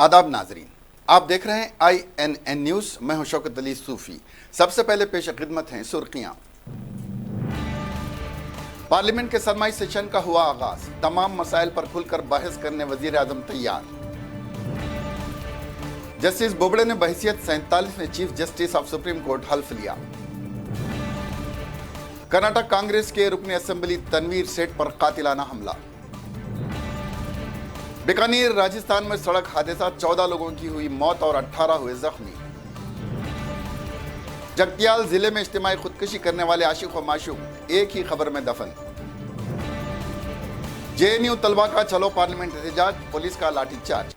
आदाब नाजरीन, आप देख रहे हैं INN न्यूज। मैं हूं शौकत अली सूफी। सबसे पहले पेश खिदमत हैं सुर्खियां। पार्लियामेंट के सरमाई सेशन का हुआ आगाज, तमाम मसाइल पर खुलकर बहस करने वजीर आजम तैयार। जस्टिस बोबड़े ने बहैसियत 47वें chief justice of supreme court हल्फ लिया। कर्नाटक कांग्रेस के रुकने असेंबली तनवीर सेठ पर कातिलाना हमला। बीकानेर राजस्थान में सड़क हादसा, 14 लोगों की हुई मौत और 18 हुए जख्मी। जगतियाल जिले में इज्तिमाई खुदकुशी करने वाले आशिक व माशूक एक ही खबर में दफन। JNU तलबा का चलो पार्लियामेंट एहतजाज, पुलिस का लाठीचार्ज।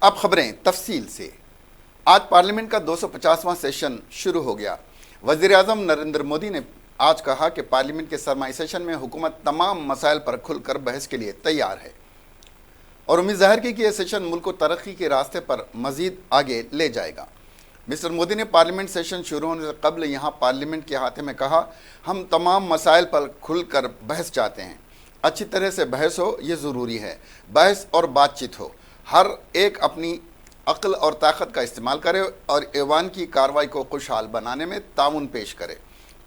अब खबरें तफसील से। आज पार्लियामेंट का 250वां सेशन शुरू हो गया। वजीर आजम नरेंद्र मोदी ने आज कहा कि पार्लियामेंट के सरमाई सेशन में हुकूमत तमाम मसाइल पर खुलकर बहस के लिए तैयार है और उम्मीद जाहिर की कि यह सेशन मुल्क को तरक्की के रास्ते पर मजीद आगे ले जाएगा। मिस्टर मोदी ने पार्लियामेंट सेशन शुरू होने से कबल यहाँ पार्लियामेंट के अहाते में कहा, हम तमाम मसाइल पर खुलकर बहस चाहते हैं। अच्छी तरह से बहस हो, ये ज़रूरी है। बहस और बातचीत हो, हर एक अपनी अक्ल और ताकत का इस्तेमाल करे और ऐवान की कार्रवाई को खुशहाल बनाने में ताउन पेश करे।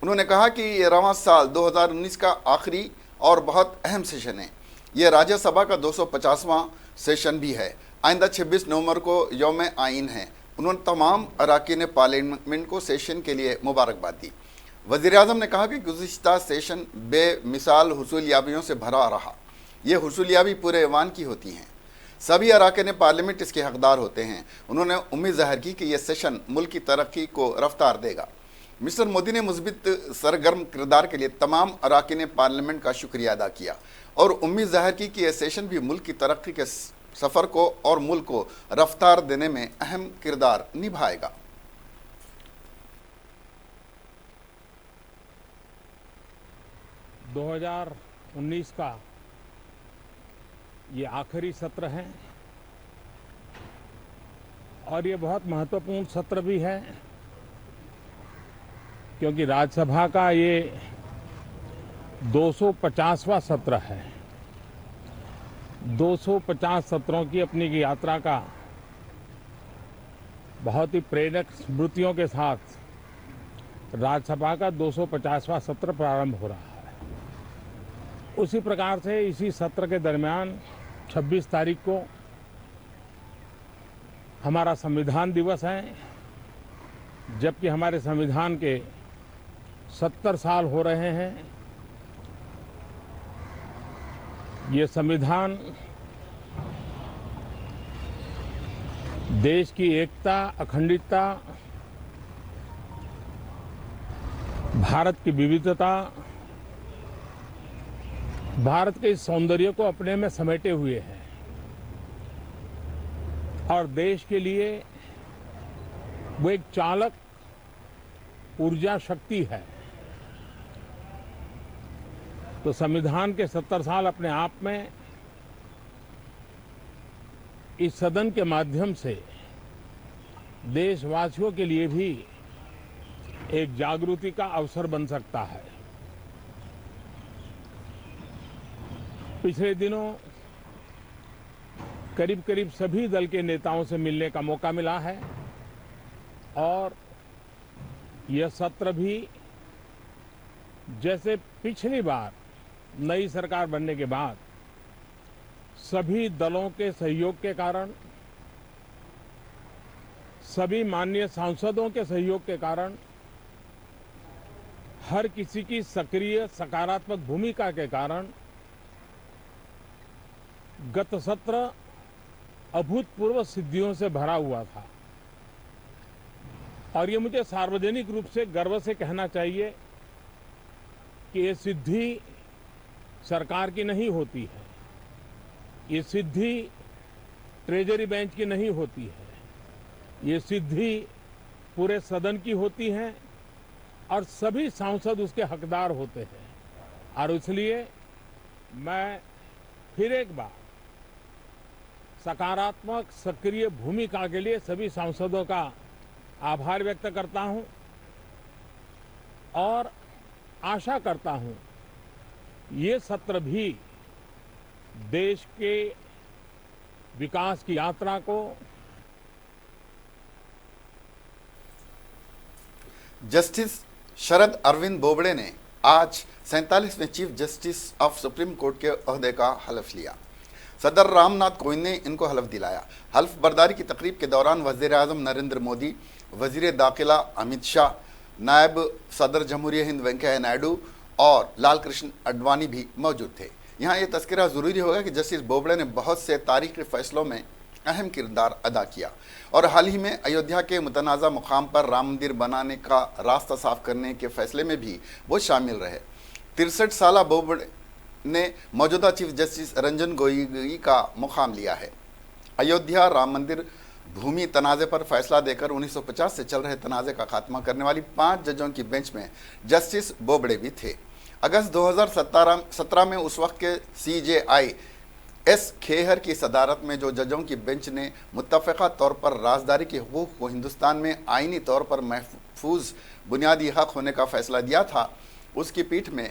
उन्होंने कहा कि ये रवां साल 2019 का आखिरी और बहुत अहम सेशन है। ये राज्यसभा का 250वां सेशन भी है। आइंदा 26 नवंबर को यौम आइन है। उन्होंने तमाम अरकान पार्लियामेंट को सेशन के लिए मुबारकबाद दी। वज़ीर आज़म ने कहा कि गुज़िश्ता सेशन बेमिसाल हुसूलियाबियों से भरा रहा। ये हुसूलियाबी पूरे ऐवान की होती हैं, सभी अरकान पार्लियामेंट इसके हकदार होते हैं। उन्होंने उम्मीद जाहिर की कि यह सेशन मुल्क की तरक्की को रफ्तार देगा। मिस्टर मोदी ने मुस्बित सरगर्म किरदार के लिए तमाम अरकान पार्लियामेंट का शुक्रिया अदा किया और उम्मीद जाहिर की कि यह सेशन भी मुल्क की तरक्की के सफ़र को और मुल्क को रफ्तार देने में अहम किरदार निभाएगा। दो 2019 का ये आखिरी सत्र है और ये बहुत महत्वपूर्ण सत्र भी है क्योंकि राज्यसभा का ये 250वां सत्र है। 250 सत्रों की अपनी यात्रा का बहुत ही प्रेरक स्मृतियों के साथ राज्यसभा का 250वां सत्र प्रारंभ हो रहा है। उसी प्रकार से इसी सत्र के दरमियान 26 तारीख को हमारा संविधान दिवस है, जबकि हमारे संविधान के 70 साल हो रहे हैं। ये संविधान देश की एकता, अखंडता, भारत की विविधता, भारत के इस सौंदर्य को अपने में समेटे हुए है और देश के लिए वो एक चालक ऊर्जा शक्ति है। तो संविधान के 70 साल अपने आप में इस सदन के माध्यम से देशवासियों के लिए भी एक जागृति का अवसर बन सकता है। पिछले दिनों करीब करीब सभी दल के नेताओं से मिलने का मौका मिला है और यह सत्र भी जैसे पिछली बार नई सरकार बनने के बाद सभी दलों के सहयोग के कारण, सभी माननीय सांसदों के सहयोग के कारण, हर किसी की सक्रिय सकारात्मक भूमिका के कारण गत सत्र अभूतपूर्व सिद्धियों से भरा हुआ था और ये मुझे सार्वजनिक रूप से गर्व से कहना चाहिए कि ये सिद्धि सरकार की नहीं होती है, ये सिद्धि ट्रेजरी बेंच की नहीं होती है, ये सिद्धि पूरे सदन की होती है और सभी सांसद उसके हकदार होते हैं। और इसलिए मैं फिर एक बार सकारात्मक सक्रिय भूमिका के लिए सभी सांसदों का आभार व्यक्त करता हूं और आशा करता हूं ये सत्र भी देश के विकास की यात्रा को जस्टिस शरद अरविंद बोबड़े ने आज 47वें chief justice of supreme court के ओहदे का हलफ लिया। सदर रामनाथ कोविंद ने इनको हलफ दिलाया। हल्फ बर्दारी की तकरीब के दौरान वज़ीर आज़म नरेंद्र मोदी, वज़ीर दाखिला अमित शाह, नायब सदर जमहूरिया हिंद वेंकैया नायडू और लाल कृष्ण आडवाणी भी मौजूद थे। यहाँ ये तस्करा ज़रूरी होगा कि जस्टिस बोबड़े ने बहुत से तारीखी फैसलों में अहम किरदार अदा किया और हाल ही में अयोध्या के मुतनाज़ा मुकाम पर राम मंदिर बनाने का रास्ता साफ करने के फैसले में भी वो शामिल रहे। 63 साला बोबड़े ने मौजूदा चीफ जस्टिस रंजन गोगोई का मुकाम लिया है। अयोध्या राम मंदिर भूमि तनाज़े पर फैसला देकर 1950 से चल रहे तनाज़े का खात्मा करने वाली 5 जजों की बेंच में जस्टिस बोबड़े भी थे। अगस्त 2017 में उस वक्त के CJI एस खेहर की सदारत में जो जजों की बेंच ने मुत्तफ़क़ा तौर पर राजदारी के हुकूक़ को हिंदुस्तान में आइनी तौर पर महफूज बुनियादी हक़ होने का फ़ैसला दिया था, उसकी पीठ में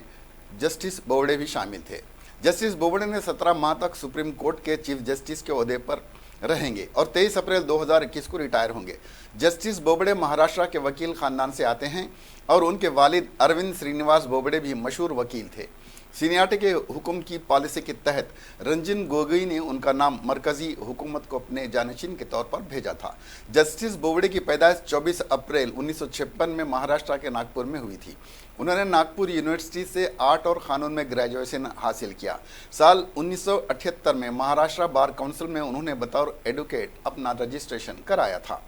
जस्टिस बोबड़े भी शामिल थे। जस्टिस बोबड़े ने 17 माह तक सुप्रीम कोर्ट के चीफ जस्टिस के ओहदे पर रहेंगे और 23 अप्रैल 2021 को रिटायर होंगे। जस्टिस बोबड़े महाराष्ट्र के वकील ख़ानदान से आते हैं और उनके वालिद अरविंद श्रीनिवास बोबड़े भी मशहूर वकील थे। सीनियारिटी के हुक्म की पॉलिसी के तहत रंजन गोगोई ने उनका नाम मरकज़ी हुकूमत को अपने जानशीन के तौर पर भेजा था। जस्टिस बोबड़े की पैदाइश 24 अप्रैल 1956 में महाराष्ट्र के नागपुर में हुई थी। उन्होंने नागपुर यूनिवर्सिटी से आर्ट और कानून में ग्रेजुएशन हासिल किया। साल 1978 में महाराष्ट्र बार काउंसिल में उन्होंने बतौर एडवोकेट अपना रजिस्ट्रेशन कराया था।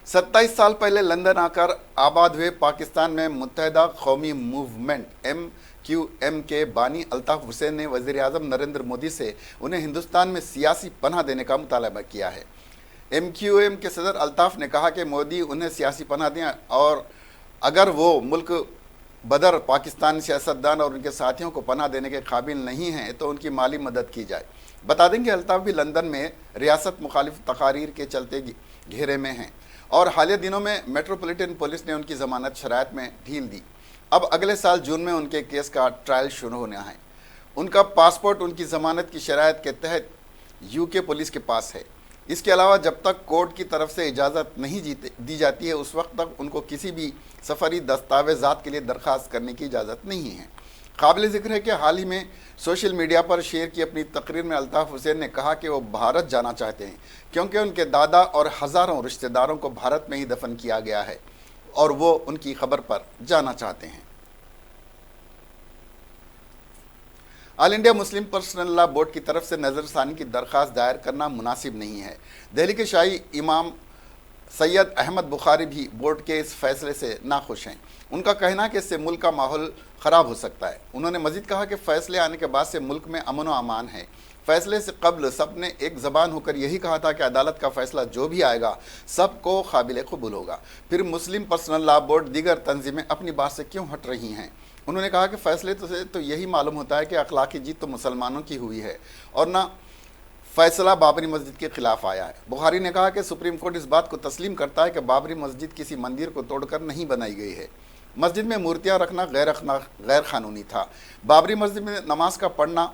सत्ताईस साल पहले लंदन आकर आबाद हुए पाकिस्तान में मुत्तहिदा कौमी मूवमेंट MQM के बानी अल्ताफ हुसैन ने वज़ीर आज़म नरेंद्र मोदी से उन्हें हिंदुस्तान में सियासी पनाह देने का मुतालबा किया है। MQM के सदर अल्ताफ ने कहा कि मोदी उन्हें सियासी पनाह दें और अगर वो मुल्क बदर पाकिस्तानी सियासतदान और उनके साथियों को पनाह देने के काबिल नहीं हैं तो उनकी माली मदद की जाए। बता दें कि अल्ताफ भी लंदन में रियासत मुखालिफ तकारीर के चलते घेरे में हैं और हालिया दिनों में मेट्रोपॉलिटन पुलिस ने उनकी ज़मानत शराइत में ढील दी। अब अगले साल जून में उनके केस का ट्रायल शुरू होना है। उनका पासपोर्ट उनकी ज़मानत की शराइत के तहत UK पुलिस के पास है। इसके अलावा जब तक कोर्ट की तरफ से इजाज़त नहीं दी जाती है उस वक्त तक उनको किसी भी सफरी दस्तावेज़ात के लिए दरख्वास्त करने की इजाज़त नहीं है। काबिल ज़िक्र है कि हाल ही में सोशल मीडिया पर शेयर की अपनी तकरीर में अल्ताफ हुसैन ने कहा कि वो भारत जाना चाहते हैं क्योंकि उनके दादा और हज़ारों रिश्तेदारों को भारत में ही दफन किया गया है और वो उनकी खबर पर जाना चाहते हैं। All India Muslim personal law board की तरफ से नज़रसानी की दरख्वास्त दायर करना मुनासिब नहीं है। दिल्ली के शाही इमाम सैयद अहमद बुखारी भी बोर्ड के इस फैसले से नाखुश हैं। उनका कहना है कि इससे मुल्क का माहौल ख़राब हो सकता है। उन्होंने मज़ीद कहा कि फ़ैसले आने के बाद से मुल्क में अमन व अमान है। फ़ैसले से कबल सब ने एक ज़बान होकर यही कहा था कि अदालत का फ़ैसला जो भी आएगा सबको काबिल कबूल होगा। फिर मुस्लिम पर्सनल लॉ बोर्ड दीगर तंजीमें अपनी बात से क्यों हट रही हैं? उन्होंने कहा कि फ़ैसले से तो यही मालूम होता है कि अखलाकी जीत तो मुसलमानों की हुई है और ना फैसला बाबरी मस्जिद के खिलाफ आया है। बुखारी ने कहा कि सुप्रीम कोर्ट इस बात को तस्लीम करता है कि बाबरी मस्जिद किसी मंदिर को तोड़कर नहीं बनाई गई है। मस्जिद में मूर्तियां रखना गैर कानूनी था। बाबरी मस्जिद में नमाज का पढ़ना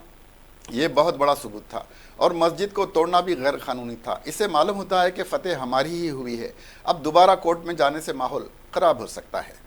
ये बहुत बड़ा सबूत था और मस्जिद को तोड़ना भी गैर कानूनी था। इससे मालूम होता है कि फतेह हमारी ही हुई है। अब दोबारा कोर्ट में जाने से माहौल ख़राब हो सकता है।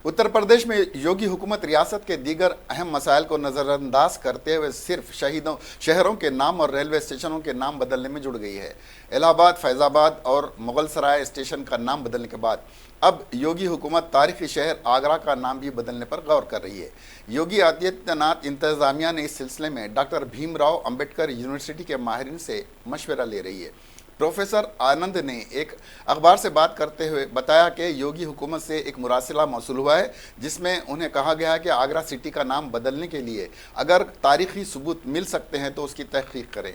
उत्तर प्रदेश में योगी हुकूमत रियासत के दीगर अहम मसाइल को नज़रअंदाज करते हुए सिर्फ शहरों के नाम और रेलवे स्टेशनों के नाम बदलने में जुड़ गई है। इलाहाबाद, फैज़ाबाद और मुगल सराय स्टेशन का नाम बदलने के बाद अब योगी हुकूमत तारीखी शहर आगरा का नाम भी बदलने पर गौर कर रही है। योगी आदित्यनाथ इंतज़ामिया ने इस सिलसिले में डॉक्टर भीमराव अंबेडकर यूनिवर्सिटी के माहिरीन से मशवरा ले रही है। प्रोफेसर आनंद ने एक अखबार से बात करते हुए बताया कि योगी हुकूमत से एक मुरासिला मौसूल हुआ है जिसमें उन्हें कहा गया है कि आगरा सिटी का नाम बदलने के लिए अगर तारीखी सबूत मिल सकते हैं तो उसकी तहकीक करें।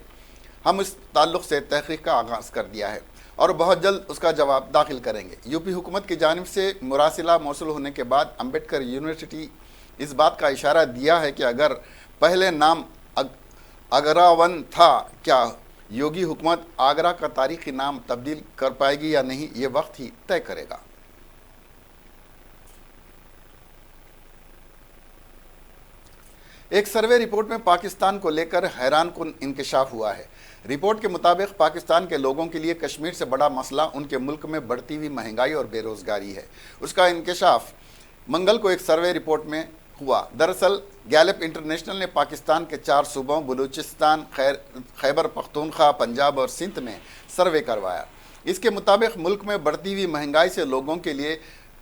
हम इस ताल्लुक़ से तहकीक का आगाज़ कर दिया है और बहुत जल्द उसका जवाब दाखिल करेंगे। यूपी हुकूमत की जानिब से मुरासिला मौसूल होने के बाद अम्बेडकर यूनिवर्सिटी इस बात का इशारा दिया है कि अगर पहले नाम अगरावन था, क्या योगी हुकूमत आगरा का तारीखी नाम तब्दील कर पाएगी या नहीं, ये वक्त ही तय करेगा। एक सर्वे रिपोर्ट में पाकिस्तान को लेकर हैरानकुन इंकशाफ हुआ है। रिपोर्ट के मुताबिक पाकिस्तान के लोगों के लिए कश्मीर से बड़ा मसला उनके मुल्क में बढ़ती हुई महंगाई और बेरोजगारी है। उसका इंकशाफ मंगल को एक सर्वे रिपोर्ट में हुआ। दरअसल गैलप इंटरनेशनल ने पाकिस्तान के 4 सूबों बलूचिस्तान, खैबर पख्तूनख्वा, पंजाब और सिंध में सर्वे करवाया। इसके मुताबिक मुल्क में बढ़ती हुई महंगाई से लोगों के लिए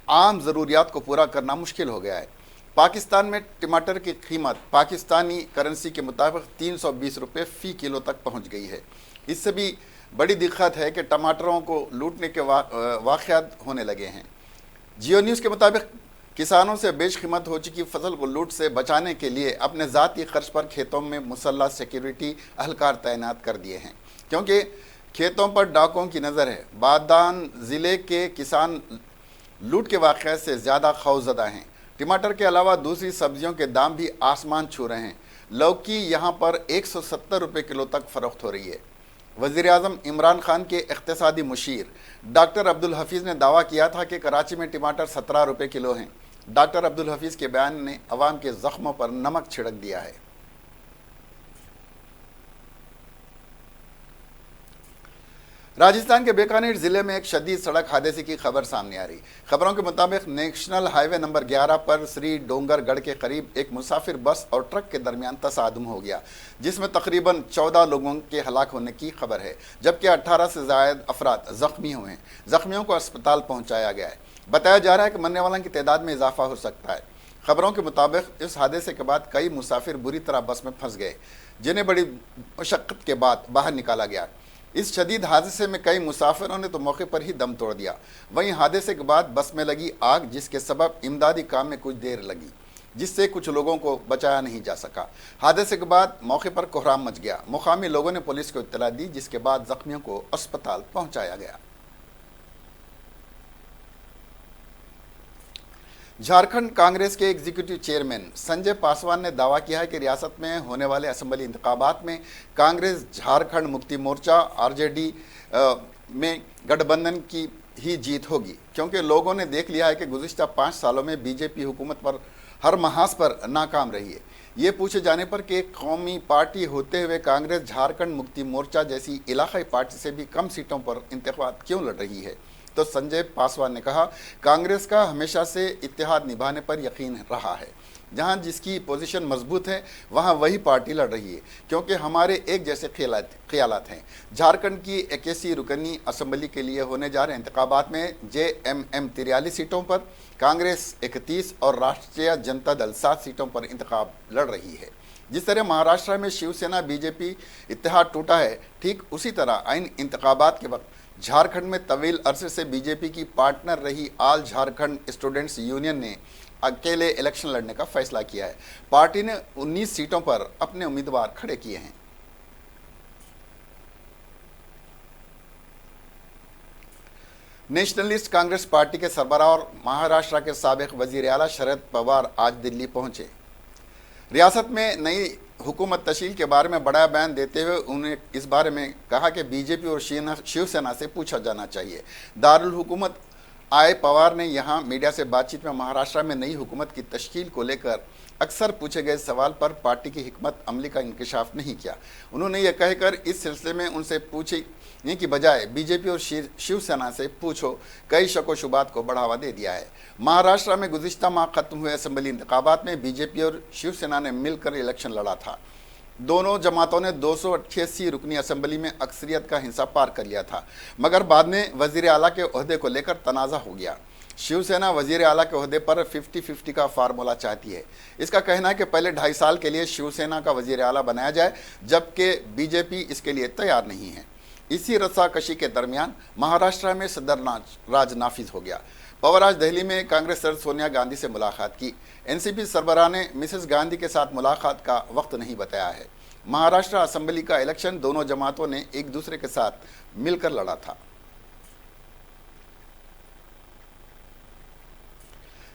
आम ज़रूरियात को पूरा करना मुश्किल हो गया है। पाकिस्तान में टमाटर की कीमत पाकिस्तानी करेंसी के मुताबिक 320 रुपये फ़ी किलो तक पहुंच गई है। इससे भी बड़ी दिक्कत है कि टमाटरों को लूटने के वाक़यात होने लगे हैं। जियो न्यूज़ के मुताबिक किसानों से बेशकीमत हो चुकी फसल को लूट से बचाने के लिए अपने ज़ाती खर्च पर खेतों में मुसल्लह सिक्योरिटी अहलकार तैनात कर दिए हैं, क्योंकि खेतों पर डाकों की नज़र है। बादान ज़िले के किसान लूट के वाक़े से ज़्यादा खौफज़दा हैं। टमाटर के अलावा दूसरी सब्जियों के दाम भी आसमान छू रहे हैं। लौकी यहाँ पर 170 रुपये किलो तक फ़रोख्त हो रही है। वज़ीर-ए-आज़म इमरान खान के इक़्तिसादी मुशीर डॉक्टर अब्दुल हफीज़ ने दावा किया था कि कराची में टमाटर 17 रुपये किलो हैं। डॉक्टर अब्दुल हफीज़ के बयान ने अवाम के ज़ख्मों पर नमक छिड़क दिया है। राजस्थान के बीकानेर जिले में एक शदीद सड़क हादसे की खबर सामने आ रही। खबरों के मुताबिक नेशनल हाईवे नंबर 11 पर श्री डोंगरगढ़ के करीब एक मुसाफिर बस और ट्रक के दरमियान तसादुम हो गया, जिसमें तकरीबन 14 लोगों के हलाक होने की खबर है, जबकि 18 से ज़ायद अफराद ज़ख्मी हुए हैं। ज़ख्मियों को अस्पताल पहुँचाया गया है। बताया जा रहा है कि मरने वालों की तादाद में इजाफा हो सकता है। खबरों के मुताबिक इस हादसे के बाद कई मुसाफिर बुरी तरह बस में फंस गए, जिन्हें बड़ी मशक्क़त के बाद बाहर निकाला गया। इस शदीद हादसे में कई मुसाफिरों ने तो मौके पर ही दम तोड़ दिया। वहीं हादसे के बाद बस में लगी आग, जिसके सबब इमदादी काम में कुछ देर लगी, जिससे कुछ लोगों को बचाया नहीं जा सका। हादसे के बाद मौके पर कोहराम मच गया। मुकामी लोगों ने पुलिस को इत्तला दी, जिसके बाद जख्मियों को अस्पताल पहुंचाया गया। झारखंड कांग्रेस के एग्जीक्यूटिव चेयरमैन संजय पासवान ने दावा किया है कि रियासत में होने वाले असेंबली इंतखाबात में कांग्रेस, झारखंड मुक्ति मोर्चा, आरजेडी में गठबंधन की ही जीत होगी, क्योंकि लोगों ने देख लिया है कि गुज़िश्ता 5 सालों में बीजेपी हुकूमत पर हर महाज पर नाकाम रही है। ये पूछे जाने पर कि एक कौमी पार्टी होते हुए कांग्रेस झारखंड मुक्ति मोर्चा जैसी इलाकाई पार्टी से भी कम सीटों पर इंतखाबात क्यों लड़ रही है, तो संजय पासवान ने कहा, कांग्रेस का हमेशा से इत्तेहाद निभाने पर यकीन रहा है। जहां जिसकी पोजीशन मजबूत है वहां वही पार्टी लड़ रही है, क्योंकि हमारे एक जैसे ख्यालात हैं। झारखंड की 81 रुकनी असेंबली के लिए होने जा रहे इंतखाबात में JMM 43 सीटों पर, कांग्रेस 31 और राष्ट्रीय जनता दल 7 सीटों पर इंतखाब लड़ रही है। जिस तरह महाराष्ट्र में शिवसेना बीजेपी इत्तेहाद टूटा है, ठीक उसी तरह इन इंतखाबात के वक्त झारखंड में तवील अरसे से बीजेपी की पार्टनर रही ऑल झारखंड स्टूडेंट्स यूनियन ने अकेले इलेक्शन लड़ने का फैसला किया है। पार्टी ने 19 सीटों पर अपने उम्मीदवार खड़े किए हैं। नेशनलिस्ट कांग्रेस पार्टी के सरबराह और महाराष्ट्र के साबिक वजीर आला शरद पवार आज दिल्ली पहुंचे। रियासत में नई हुकूमत तश्कील के बारे में बड़ा बयान देते हुए उन्हें इस बारे में कहा कि बीजेपी और शिवसेना से पूछा जाना चाहिए। दारुल हुकूमत आए पवार ने यहां मीडिया से बातचीत में महाराष्ट्र में नई हुकूमत की तश्कील को लेकर अक्सर पूछे गए सवाल पर पार्टी की हिकमत अमली का इंकशाफ नहीं किया। उन्होंने यह कहकर इस सिलसिले में उनसे पूछने की बजाय बीजेपी और शिवसेना से पूछो कई शक व शुबात को बढ़ावा दे दिया है। महाराष्ट्र में गुज़िश्ता माह खत्म हुए असेंबली इंतखाबात में बीजेपी और शिवसेना ने मिलकर इलेक्शन लड़ा था। दोनों जमातों ने 288 रुकनी असेंबली में अक्सरियत का हिस्सा पार कर लिया था, मगर बाद में वजीर आला के ओहदे को लेकर तनाज़ा हो गया। शिवसेना वजीर आला के ओहदे पर 50-50 का फार्मूला चाहती है। इसका कहना है कि पहले 2.5 साल के लिए शिवसेना का वजीर आला बनाया जाए, जबकि बीजेपी इसके लिए तैयार नहीं है। इसी रस्साकशी के दरमियान महाराष्ट्र में सदर राज नाफिज हो गया। पवार आज दिल्ली में कांग्रेस सदर सोनिया गांधी से मुलाकात की। एनसीपी सरबराह ने मिसेस गांधी के साथ मुलाकात का वक्त नहीं बताया है। महाराष्ट्र असेंबली का इलेक्शन दोनों जमातों ने एक दूसरे के साथ मिलकर लड़ा था।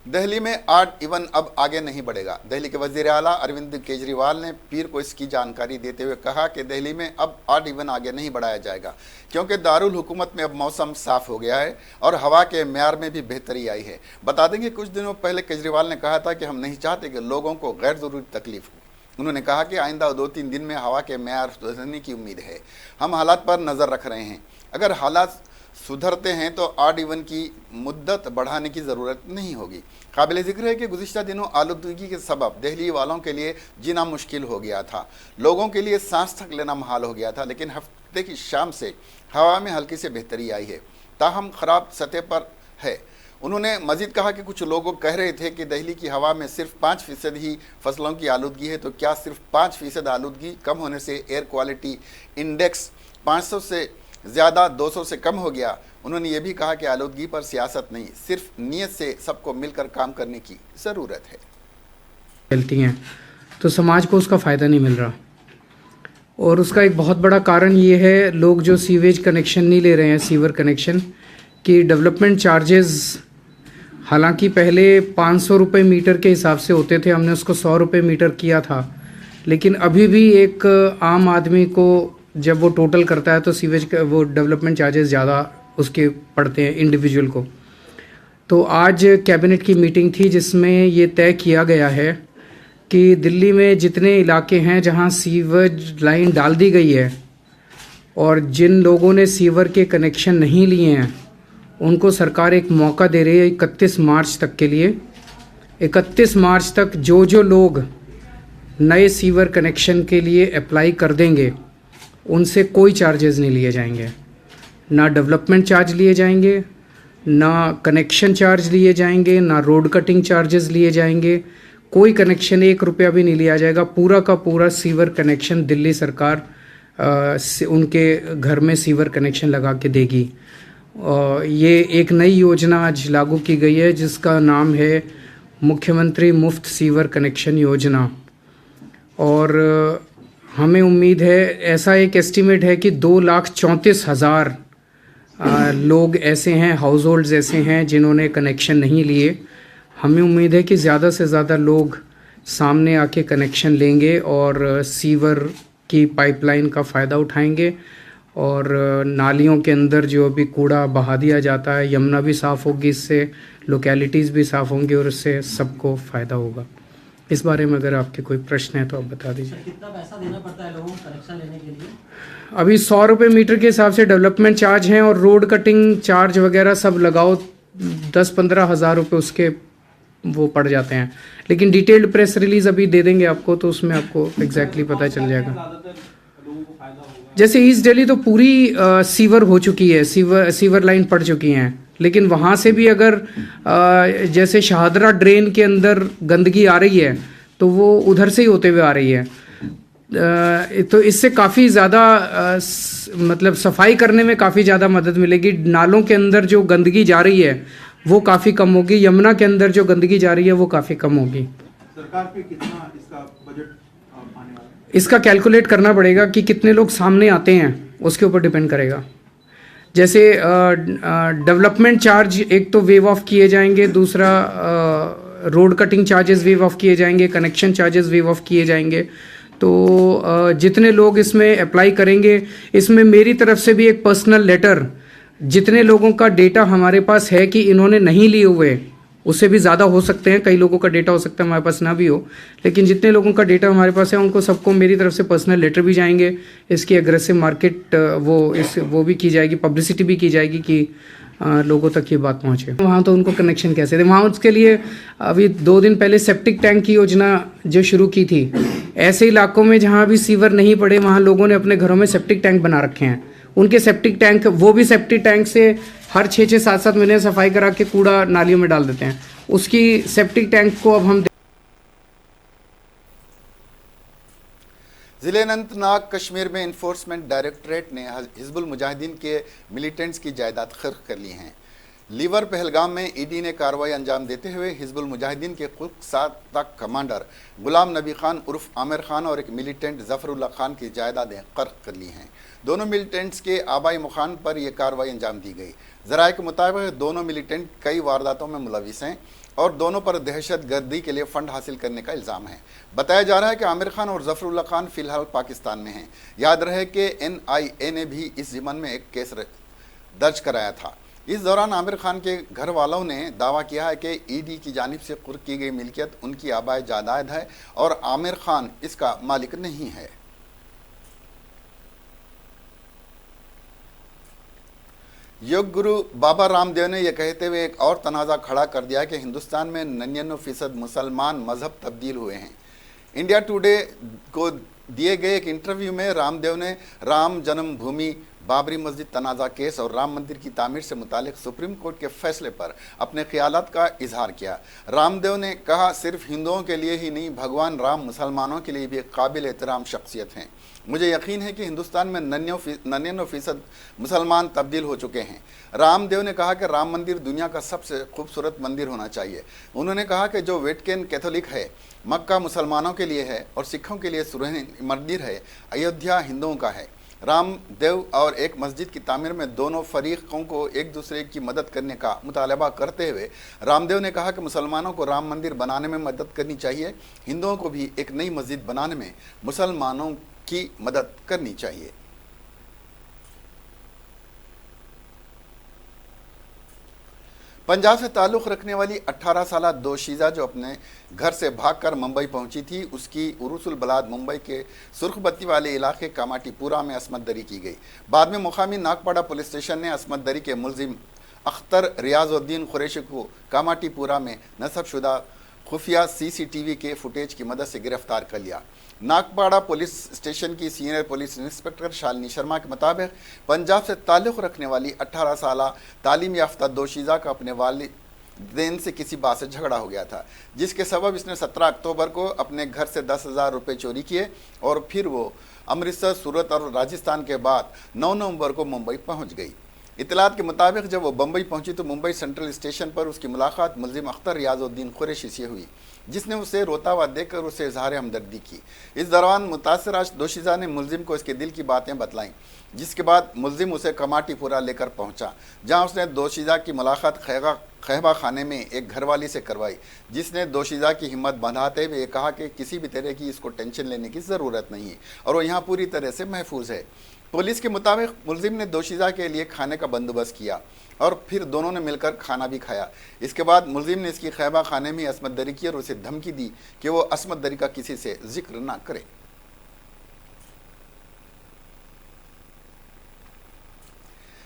दिल्ली में ऑड इवन अब आगे नहीं बढ़ेगा। दिल्ली के वजीर आला अरविंद केजरीवाल ने पीर को इसकी जानकारी देते हुए कहा कि दिल्ली में अब ऑड इवन आगे नहीं बढ़ाया जाएगा, क्योंकि दारुल हुकूमत में अब मौसम साफ हो गया है और हवा के म्यार में भी बेहतरी आई है। बता देंगे कुछ दिनों पहले केजरीवाल ने कहा था कि हम नहीं चाहते कि लोगों को गैर ज़रूरी तकलीफ हो। उन्होंने कहा कि आइंदा 2-3 दिन में हवा के म्यार सुधरने की उम्मीद है। हम हालात पर नज़र रख रहे हैं, अगर हालात सुधरते हैं तो ऑड इवन की मुद्दत बढ़ाने की ज़रूरत नहीं होगी। काबिल ज़िक्र है कि गुज़िश्ता दिनों आलूदगी के सबब दिल्ली वालों के लिए जीना मुश्किल हो गया था, लोगों के लिए सांस तक लेना मुहाल हो गया था, लेकिन हफ्ते की शाम से हवा में हल्की से बेहतरी आई है, ताहम ख़राब सतह पर है। उन्होंने मजीद कहा कि कुछ लोग कह रहे थे कि दिल्ली की हवा में सिर्फ 5% ही फसलों की आलूदगी है, तो क्या सिर्फ 5% आलूदगी कम होने से एयर क्वालिटी इंडेक्स 500 से ज़्यादा 200 से कम हो गया? उन्होंने ये भी कहा कि आलूदगी पर सियासत नहीं, सिर्फ नीयत से सबको मिलकर काम करने की ज़रूरत है। फैलती हैं तो समाज को उसका फ़ायदा नहीं मिल रहा, और उसका एक बहुत बड़ा कारण ये है, लोग जो सीवेज कनेक्शन नहीं ले रहे हैं, सीवर कनेक्शन की डेवलपमेंट चार्जेस हालांकि पहले 500 रुपये मीटर के हिसाब से होते थे, हमने उसको 100 रुपये मीटर किया था, लेकिन अभी भी एक आम आदमी को जब वो टोटल करता है तो सीवेज का वो डेवलपमेंट चार्जेस ज़्यादा उसके पड़ते हैं इंडिविजुअल को। तो आज कैबिनेट की मीटिंग थी जिसमें ये तय किया गया है कि दिल्ली में जितने इलाके हैं जहां सीवेज लाइन डाल दी गई है और जिन लोगों ने सीवर के कनेक्शन नहीं लिए हैं उनको सरकार एक मौका दे रही है 31 मार्च तक के लिए। 31 मार्च तक जो लोग नए सीवर कनेक्शन के लिए अप्लाई कर देंगे उनसे कोई चार्जेस नहीं लिए जाएंगे, ना डेवलपमेंट चार्ज लिए जाएंगे, ना कनेक्शन चार्ज लिए जाएंगे, ना रोड कटिंग चार्जेस लिए जाएंगे, कोई कनेक्शन 1 रुपया भी नहीं लिया जाएगा। पूरा का पूरा सीवर कनेक्शन दिल्ली सरकार उनके घर में सीवर कनेक्शन लगा के देगी। ये एक नई योजना आज लागू की गई है जिसका नाम है मुख्यमंत्री मुफ्त सीवर कनेक्शन योजना, और हमें उम्मीद है, ऐसा एक एस्टीमेट है कि 2,34,000 लोग ऐसे हैं, हाउस होल्ड्स ऐसे हैं जिन्होंने कनेक्शन नहीं लिए। हमें उम्मीद है कि ज़्यादा से ज़्यादा लोग सामने आके कनेक्शन लेंगे और सीवर की पाइपलाइन का फ़ायदा उठाएंगे, और नालियों के अंदर जो अभी कूड़ा बहा दिया जाता है, यमुना भी साफ़ होगी, इससे लोकेलिटीज़ भी साफ़ होंगी और इससे सबको फ़ायदा होगा। इस बारे में अगर आपके कोई प्रश्न है तो आप बता दीजिए। कितना पैसा देना पड़ता है लोगों को कनेक्शन लेने के लिए? अभी 100 रुपये मीटर के हिसाब से डेवलपमेंट चार्ज हैं, और रोड कटिंग चार्ज वगैरह सब लगाओ 10-15 हज़ार रुपये उसके वो पड़ जाते हैं, लेकिन डिटेल्ड प्रेस रिलीज अभी दे देंगे आपको, तो उसमें आपको एग्जैक्टली पता चल जाएगा। जैसे ईस्ट दिल्ली तो पूरी सीवर हो चुकी है, सीवर लाइन पड़ चुकी हैं, लेकिन वहाँ से भी अगर जैसे शाहदरा ड्रेन के अंदर गंदगी आ रही है तो वो उधर से ही होते हुए आ रही है, तो इससे काफ़ी ज़्यादा मतलब सफाई करने में काफ़ी ज़्यादा मदद मिलेगी। नालों के अंदर जो गंदगी जा रही है वो काफ़ी कम होगी, यमुना के अंदर जो गंदगी जा रही है वो काफ़ी कम होगी। सरकार पे कितना इसका बजट आने वाला है? इसका कैलकुलेट करना पड़ेगा कि कितने लोग सामने आते हैं, उसके ऊपर डिपेंड करेगा। जैसे डेवलपमेंट चार्ज एक तो वेव ऑफ किए जाएंगे, दूसरा road cutting charges wave of किए जाएंगे, कनेक्शन चार्जेस वेव ऑफ किए जाएंगे। तो जितने लोग इसमें अप्लाई करेंगे, इसमें मेरी तरफ से भी एक पर्सनल लेटर, जितने लोगों का डेटा हमारे पास है कि इन्होंने नहीं लिए हुए, उससे भी ज़्यादा हो सकते हैं, कई लोगों का डेटा हो सकता है हमारे पास ना भी हो, लेकिन जितने लोगों का डेटा हमारे पास है उनको सबको मेरी तरफ से पर्सनल लेटर भी जाएंगे। इसकी एग्रेसिव मार्केट वो भी की जाएगी, पब्लिसिटी भी की जाएगी कि लोगों तक ये बात पहुँचे। वहाँ तो उनको कनेक्शन कैसे दें, वहाँ उसके लिए अभी 2 दिन पहले सेप्टिक टैंक की योजना जो शुरू की थी, ऐसे इलाकों में जहाँ भी सीवर नहीं पड़े वहाँ लोगों ने अपने घरों में सेप्टिक टैंक बना रखे हैं। उनके सेप्टिक टैंक, वो भी सेप्टिक टैंक से हर 6-6, 7-7 महीने सफाई करा के कूड़ा नालियों में डाल देते हैं। उसकी सेप्टिक टैंक को अब हम जिले अनंतनाग कश्मीर में इन्फोर्समेंट डायरेक्टरेट ने हिजबुल मुजाहिदीन के मिलिटेंट्स की जायदाद खर्च कर ली हैं। लीवर पहलगाम में ईडी ने कार्रवाई अंजाम देते हुए हिजबुल मुजाहिदीन के कुख्यात कमांडर गुलाम नबी खान उर्फ आमिर खान और एक मिलिटेंट जफरुल्ला खान की जायदादें कर्क कर ली हैं। दोनों मिलिटेंट्स के आबाई मकान पर यह कार्रवाई अंजाम दी गई। ज़राए के मुताबिक दोनों मिलिटेंट कई वारदातों में मुलविस हैं। और दोनों पर दहशत गर्दी के लिए फंड हासिल करने का इल्ज़ाम है। बताया जा रहा है कि आमिर खान और जफरुल्लाह खान फिलहाल पाकिस्तान में हैं। याद रहे कि NIA ने भी इस ज़िम्मन में एक केस दर्ज कराया था। इस दौरान आमिर खान के घर वालों ने दावा किया है कि ED की जानिब से कुर्क की गई मिल्कियत उनकी आबाई जायदाद है और आमिर खान इसका मालिक नहीं है। योग गुरु बाबा रामदेव ने यह कहते हुए एक और तनाज़ा खड़ा कर दिया कि हिंदुस्तान में 99% मुसलमान मजहब तब्दील हुए हैं। इंडिया टुडे को दिए गए एक इंटरव्यू में रामदेव ने राम जन्मभूमि, बाबरी मस्जिद तनाज़ा केस और राम मंदिर की तामीर से मुतालिक सुप्रीम कोर्ट के फैसले पर अपने ख्यालात का इजहार किया। रामदेव ने कहा, सिर्फ हिंदुओं के लिए ही नहीं, भगवान राम मुसलमानों के लिए भी एक काबिल एहतराम शख्सियत हैं। मुझे यकीन है कि हिंदुस्तान में 99% मुसलमान तब्दील हो चुके हैं। रामदेव ने कहा कि राम मंदिर दुनिया का सबसे खूबसूरत मंदिर होना चाहिए। उन्होंने कहा कि जो वेटिकन कैथोलिक है, मक्का मुसलमानों के लिए है और सिखों के लिए सुरहनी मंदिर है, अयोध्या हिंदुओं का है। रामदेव और एक मस्जिद की तामीर में दोनों फरीकों को एक दूसरे की मदद करने का मुतालबा करते हुए रामदेव ने कहा कि मुसलमानों को राम मंदिर बनाने में मदद करनी चाहिए, हिंदुओं को भी एक नई मस्जिद बनाने में मुसलमानों की मदद करनी चाहिए। पंजाब से ताल्लुक़ रखने वाली 18 साला दोशीज़ा जो अपने घर से भागकर मुंबई पहुंची थी, उसकी उरुसुल बलाद मुंबई के सुर्खबत्ती वाले इलाके कामाटीपुरा में असमत दरी की गई। बाद में मुकामी नागपाड़ा पुलिस स्टेशन ने असमत दरी के मुलजिम अख्तर रियाजुद्दीन कुरैशी को कामाटीपुरा में नस्बशुदा खुफिया CCTV के फुटेज की मदद से गिरफ्तार कर लिया। नागपाड़ा पुलिस स्टेशन की senior police inspector Shalini Sharma के मुताबिक पंजाब से ताल्लुक़ रखने वाली 18 साला तालीम याफ्ता दोशीज़ा का अपने वालिदैन से किसी बात से झगड़ा हो गया था, जिसके सबब इसने 17 अक्टूबर को अपने घर से 10,000 रुपये चोरी किए और फिर वो अमृतसर, सूरत और राजस्थान के बाद 9 नवंबर को मुंबई पहुंच गई। इतलात के मुताबिक जब वो बम्बई पहुंची तो मुंबई सेंट्रल स्टेशन पर उसकी मुलाकात मुलजिम अख्तर रियाजुद्दीन कुरैशी से हुई, जिसने उसे रोता हुआ देखकर उसे इजहार हमदर्दी की। इस दौरान मुतासरा दोशीज़ा ने मुलजिम को इसके दिल की बातें बतलाईं, जिसके बाद मुलजिम उसे कमाटीपुरा लेकर पहुंचा, जहां उसने दोशीज़ा की मुलाकात खैबा खाने में एक घरवाली से करवाई, जिसने दोशीज़ा की हिम्मत बंधाते हुए कहा कि किसी भी तरह की इसको टेंशन लेने की ज़रूरत नहीं है और वो यहाँ पूरी तरह से महफूज है। पुलिस के मुताबिक मुलजिम ने दोशीज़ा के लिए खाने का बंदोबस्त किया और फिर दोनों ने मिलकर खाना भी खाया। इसके बाद मुलजिम ने इसकी खैबा खाने में असमत दरी की और उसे धमकी दी कि वो असमत दरी का किसी से जिक्र ना करे।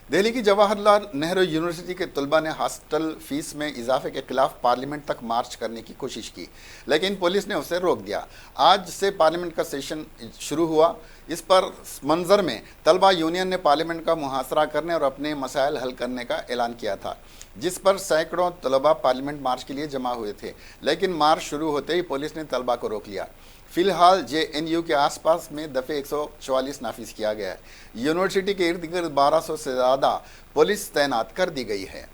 दिल्ली की जवाहरलाल नेहरू यूनिवर्सिटी के तलबा ने हॉस्टल फीस में इजाफे के खिलाफ पार्लियामेंट तक मार्च करने की कोशिश की, लेकिन पुलिस ने उसे रोक दिया। आज से पार्लियामेंट का सेशन शुरू हुआ। इस पर मंजर में तलबा यूनियन ने पार्लियामेंट का मुहासरा करने और अपने मसाइल हल करने का ऐलान किया था, जिस पर सैकड़ों तलबा पार्लियामेंट मार्च के लिए जमा हुए थे, लेकिन मार्च शुरू होते ही पुलिस ने तलबा को रोक लिया। फिलहाल JNU के आसपास में दफ़े 144 नाफिज किया गया है। यूनिवर्सिटी के इर्द गिर्द 1200 से ज़्यादा पुलिस तैनात कर दी गई है।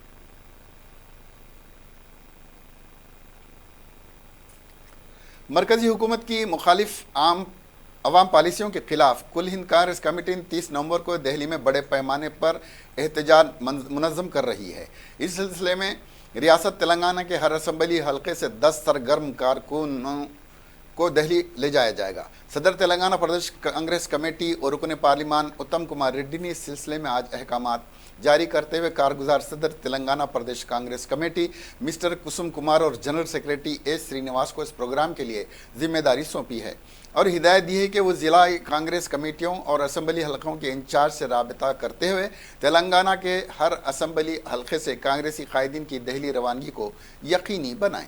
मरकजी हुकूमत की मुखालिफ अवाम पॉलिसियों के खिलाफ कुल हिंद कांग्रेस कमेटी 30 नवंबर को दिल्ली में बड़े पैमाने पर एहतजाज मुनज़्ज़म कर रही है। इस सिलसिले में रियासत तेलंगाना के हर असम्बली हल्के से 10 सरगर्म कारकुनों को दिल्ली ले जाया जाएगा। सदर तेलंगाना प्रदेश कांग्रेस कमेटी और रुकन पार्लिमान उत्तम कुमार रेड्डी ने इस सिलसिले में आज अहकामात जारी करते हुए कारगुजार सदर तेलंगाना प्रदेश कांग्रेस कमेटी मिस्टर कुसुम कुमार और जनरल सेक्रेटरी S श्रीनिवास को इस प्रोग्राम के लिए जिम्मेदारी सौंपी है और हिदायत दी है कि वो जिला कांग्रेस कमेटियों और असम्बली हलकों के इंचार्ज से राबता करते हुए तेलंगाना के हर असम्बली हलके से कांग्रेसी कायदीन की दिल्ली रवानगी को यकीनी बनाएं।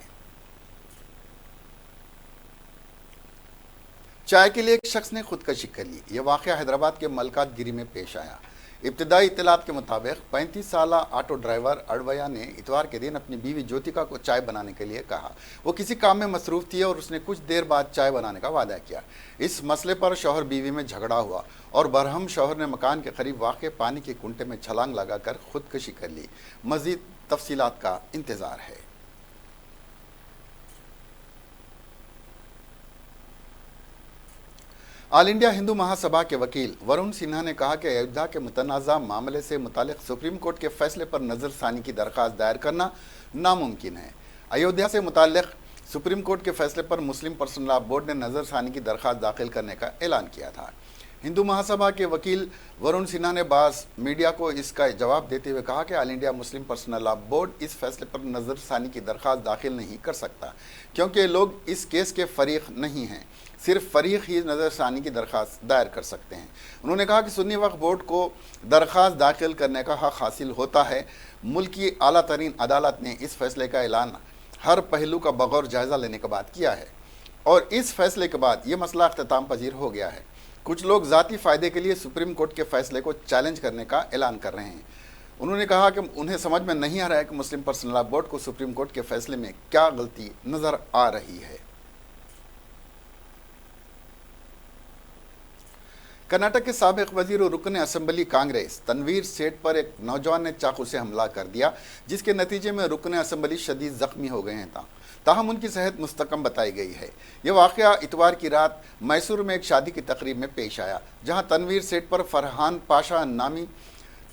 चाय के लिए एक शख्स ने खुदकशी कर ली। यह वाक़या हैदराबाद के मलकातगिरी में पेश आया। इब्तदाई इत्तलात के मुताबिक 35 साला ऑटो ड्राइवर अडवया ने इतवार के दिन अपनी बीवी ज्योतिका को चाय बनाने के लिए कहा। वो किसी काम में मसरूफ़ थी और उसने कुछ देर बाद चाय बनाने का वादा किया। इस मसले पर शौहर बीवी में झगड़ा हुआ और बरहम शौहर ने मकान के करीब वाक़ पानी के कुंटे में छलांग लगाकर खुदकशी कर ली। मज़ीद तफसीलात का इंतज़ार है। ऑल इंडिया हिंदू महासभा के वकील वरुण सिन्हा ने कहा कि अयोध्या के मुतनाज़ा मामले से मुतालिक सुप्रीम कोर्ट के फैसले पर नज़रसानी की दरख्वास्त दायर करना नामुमकिन है। अयोध्या से मुताल्लिक़ सुप्रीम कोर्ट के फैसले पर मुस्लिम पर्सनल लॉ बोर्ड ने नज़रसानी की दरख्वास्त दाखिल करने का ऐलान किया था। हिंदू महासभा के वकील वरुण सिन्हा ने बाज़ मीडिया को इसका जवाब देते हुए कहा कि all India Muslim personal law board इस फैसले पर नज़रसानी की दरख्वास्त दाखिल नहीं कर सकता, क्योंकि लोग इस केस के फरीक नहीं हैं। सिर्फ फरीक ही नज़रसानी की दरख्वास्त दायर कर सकते हैं। उन्होंने कहा कि सुन्नी वक्फ बोर्ड को दरख्वास्त दाखिल करने का हक़ हासिल होता है। मुल्क की आला तरीन अदालत ने इस फैसले का ऐलान हर पहलू का बगौर जायज़ा लेने के बाद किया है और इस फैसले के बाद ये मसला अख्तिताम पजीर हो गया है। कुछ लोग ज़ाती फ़ायदे के लिए सुप्रीम कोर्ट के फैसले को चैलेंज करने का ऐलान कर रहे हैं। उन्होंने कहा कि उन्हें समझ में नहीं आ रहा है कि मुस्लिम पर्सनल लॉ बोर्ड को सुप्रीम कोर्ट के फैसले में क्या गलती नज़र आ रही है। कर्नाटक के साबिक वजीर और रुकन असम्बली कांग्रेस तनवीर सेठ पर एक नौजवान ने चाकू से हमला कर दिया, जिसके नतीजे में रुकन असम्बली शदीद जख्मी हो गए हैं। ताहम उनकी सेहत मुस्तकम बताई गई है। यह वाक़या इतवार की रात मैसूर में एक शादी की तकरीब में पेश आया, जहां तनवीर सेठ पर फरहान पाशा नामी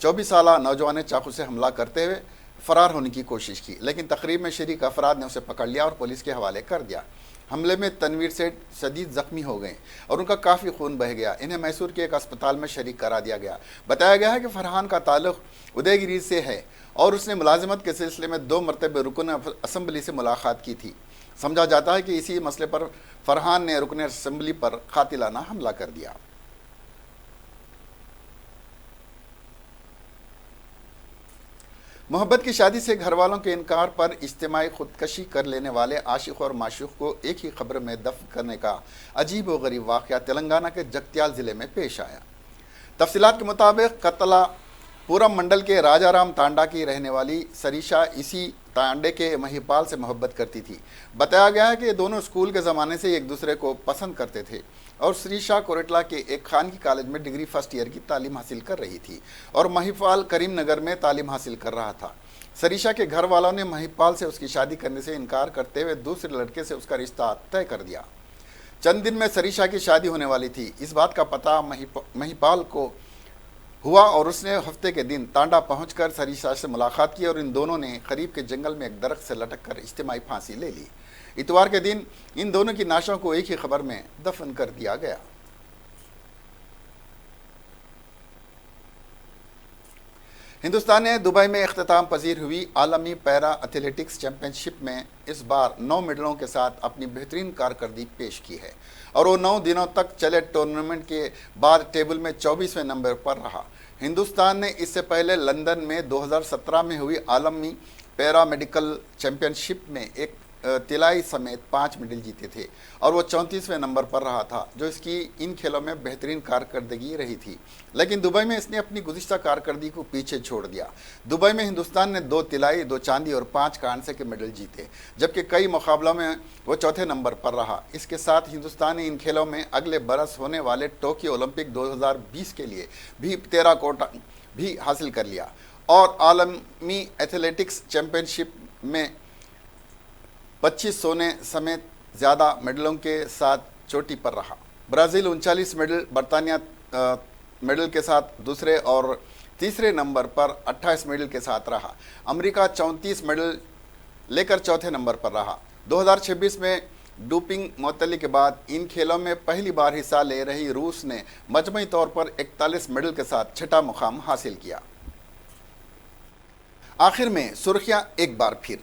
24 साल नौजवान ने चाकू से हमला करते हुए फ़रार होने की कोशिश की, लेकिन तकरीब में शरीक अफराद ने उसे पकड़ लिया और पुलिस के हवाले कर दिया। हमले में तनवीर सेठ शदीद ज़ख्मी हो गए और उनका काफ़ी खून बह गया। इन्हें मैसूर के एक अस्पताल में शरीक करा दिया गया। बताया गया है कि फरहान का ताल्लुक़ उदयगिरी से है और उसने मुलाजिमत के सिलसिले में 2 मरतबे रुकन असम्बली से मुलाकात की थी। समझा जाता है कि इसी मसले पर फरहान ने रुकन असम्बली पर कातिलाना हमला कर दिया। मोहब्बत की शादी से घर वालों के इनकार पर इज्तिमाई खुदकशी कर लेने वाले आशिक और माशूक को एक ही खबर में दफन करने का अजीब व गरीब वाक़या तेलंगाना के जगत्याल ज़िले में पेश आया। तफसीलात के मुताबिक कतला पूरम मंडल के राजाराम तांडा की रहने वाली सरीशा इसी तांडे के महिपाल से मोहब्बत करती थी। बताया गया है कि दोनों स्कूल के ज़माने से एक दूसरे को पसंद करते थे और सरीशा कोरेटला के एक खानगी कॉलेज में डिग्री फर्स्ट ईयर की तालीम हासिल कर रही थी और महिपाल करीम नगर में तालीम हासिल कर रहा था। सरीशा के घर वालों ने महिपाल से उसकी शादी करने से इनकार करते हुए दूसरे लड़के से उसका रिश्ता तय कर दिया। चंद दिन में सरीशा की शादी होने वाली थी। इस बात का पता महिपाल को हुआ और उसने हफ्ते के दिन तांडा पहुंचकर सरीशा से मुलाकात की और इन दोनों ने करीब के जंगल में एक दरख्त से लटक कर इज्तिमाई फांसी ले ली। इतवार के दिन इन दोनों की नाशों को एक ही खबर में दफन कर दिया गया। हिंदुस्तान ने दुबई में इख्तिताम पजीर हुई आलमी पैरा एथलेटिक्स चैंपियनशिप में इस बार 9 मेडलों के साथ अपनी बेहतरीन कारकर्दगी पेश की है और वो 9 दिनों तक चले टूर्नामेंट के बाद टेबल में 24वें नंबर पर रहा। हिंदुस्तान ने इससे पहले लंदन में 2017 में हुई आलमी पैरा मेडिकल चैंपियनशिप में एक तिलाई समेत 5 मेडल जीते थे और वो 34वें नंबर पर रहा था, जो इसकी इन खेलों में बेहतरीन कारकर्दगी रही थी। लेकिन दुबई में इसने अपनी गुज़िश्ता कारकर्दगी को पीछे छोड़ दिया। दुबई में हिंदुस्तान ने 2 तिलाई, 2 चांदी और 5 कांसे के मेडल जीते, जबकि कई मुकाबलों में वो 4थे नंबर पर रहा। इसके साथ हिंदुस्तान ने इन खेलों में अगले बरस होने वाले टोक्यो ओलंपिक 2020 के लिए भी 13 कोटा भी हासिल कर लिया और आलमी एथलेटिक्स चैंपियनशिप में 25 सोने समेत ज़्यादा मेडलों के साथ चोटी पर रहा। ब्राज़ील 39 मेडल, बरतानिया मेडल के साथ दूसरे और तीसरे नंबर पर 28 मेडल के साथ रहा। अमेरिका 34 मेडल लेकर चौथे नंबर पर रहा। 2026 में डोपिंग मुअत्तली के बाद इन खेलों में पहली बार हिस्सा ले रही रूस ने मजमूई तौर पर 41 मेडल के साथ 6ठा मुकाम हासिल किया। आखिर में सुर्खियां एक बार फिर।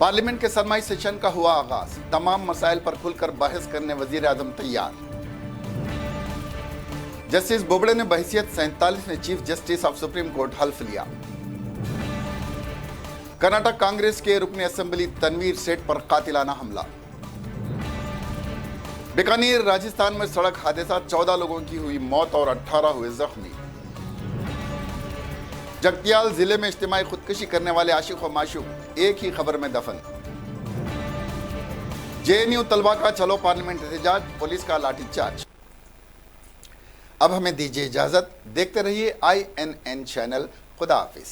पार्लियामेंट के सरमाई सेशन का हुआ आगाज, तमाम मसाइल पर खुलकर बहस करने वजीर आजम तैयार। जस्टिस बोबड़े ने बहैसियत 47वें chief justice of supreme court हल्फ लिया। कर्नाटक कांग्रेस के रुकन असेंबली तनवीर सेठ पर कातिलाना हमला। बीकानेर राजस्थान में सड़क हादसा, 14 लोगों की हुई मौत और 18 हुए जख्मी। जगत्याल जिले में इज्तिमाई खुदकुशी करने वाले आशिक व माशूक एक ही खबर में दफन। जेएनयू तलबा का चलो पार्लियामेंट एहतजाज, पुलिस का लाठीचार्ज। अब हमें दीजिए इजाजत, देखते रहिए INN चैनल। खुदा हाफिज।